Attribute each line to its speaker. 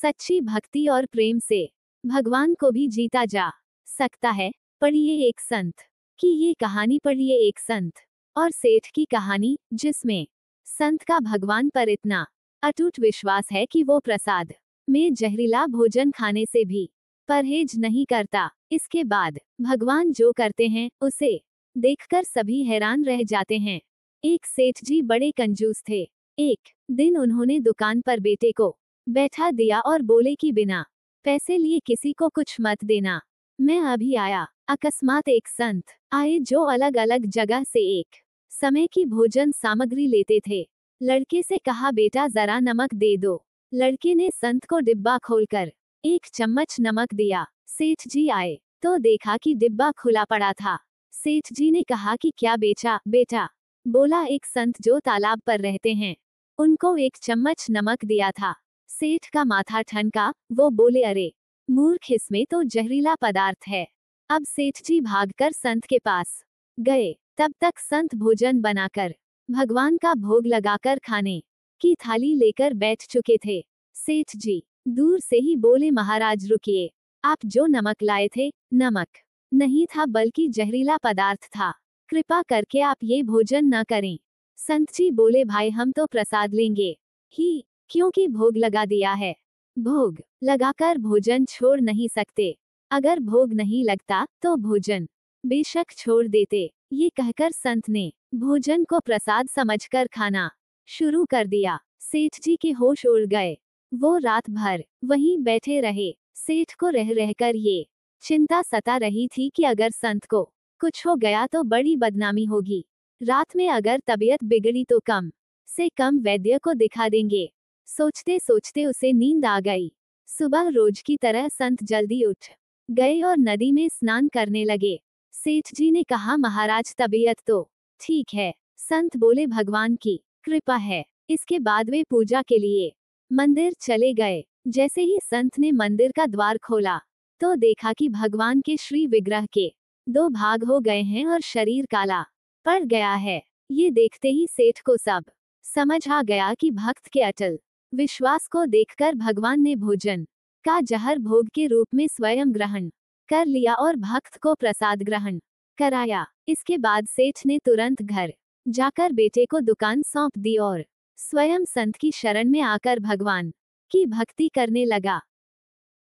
Speaker 1: सच्ची भक्ति और प्रेम से भगवान को भी जीता जा सकता है। पढ़िए एक संत की ये कहानी। पढ़िए एक संत और सेठ की कहानी, जिसमें संत का भगवान पर इतना अटूट विश्वास है कि वो प्रसाद में जहरीला भोजन खाने से भी परहेज नहीं करता। इसके बाद भगवान जो करते हैं उसे देखकर सभी हैरान रह जाते हैं। एक सेठ जी बड़े कंजूस थे। एक दिन उन्होंने दुकान पर बेटे को बैठा दिया और बोले कि बिना पैसे लिए किसी को कुछ मत देना, मैं अभी आया। अकस्मात एक संत आए जो अलग अलग जगह से एक समय की भोजन सामग्री लेते थे। लड़के से कहा, बेटा जरा नमक दे दो। लड़के ने संत को डिब्बा खोलकर एक चम्मच नमक दिया। सेठ जी आए तो देखा कि डिब्बा खुला पड़ा था। सेठ जी ने कहा कि क्या बेचा बेटा? बोला, एक संत जो तालाब पर रहते हैं, उनको एक चम्मच नमक दिया था। सेठ का माथा ठनका। वो बोले, अरे मूर्ख, इसमें तो जहरीला पदार्थ है। अब सेठ जी भागकर संत के पास गए। तब तक संत भोजन बनाकर भगवान का भोग लगाकर खाने की थाली लेकर बैठ चुके थे। सेठ जी दूर से ही बोले, महाराज रुकिए, आप जो नमक लाए थे, नमक नहीं था बल्कि जहरीला पदार्थ था। कृपा करके आप ये भोजन न करें। संत जी बोले, भाई हम तो प्रसाद लेंगे ही, क्योंकि भोग लगा दिया है। भोग लगाकर भोजन छोड़ नहीं सकते। अगर भोग नहीं लगता तो भोजन बेशक छोड़ देते। ये कहकर संत ने भोजन को प्रसाद समझकर खाना शुरू कर दिया। सेठ जी के होश उड़ गए। वो रात भर वहीं बैठे रहे। सेठ को रह रहकर ये चिंता सता रही थी कि अगर संत को कुछ हो गया तो बड़ी बदनामी होगी। रात में अगर तबीयत बिगड़ी तो कम से कम वैद्य को दिखा देंगे। सोचते सोचते उसे नींद आ गई। सुबह रोज की तरह संत जल्दी उठ गए और नदी में स्नान करने लगे। सेठ जी ने कहा, महाराज तबीयत तो ठीक है। संत बोले, भगवान की कृपा है। इसके बाद वे पूजा के लिए मंदिर चले गए। जैसे ही संत ने मंदिर का द्वार खोला तो देखा कि भगवान के श्री विग्रह के 2 भाग हो गए हैं और शरीर काला पड़ गया है। ये देखते ही सेठ को सब समझ आ गया कि भक्त के अटल विश्वास को देखकर भगवान ने भोजन का जहर भोग के रूप में स्वयं ग्रहण कर लिया और भक्त को प्रसाद ग्रहण कराया। इसके बाद सेठ ने तुरंत घर जाकर बेटे को दुकान सौंप दी और स्वयं संत की शरण में आकर भगवान की भक्ति करने लगा।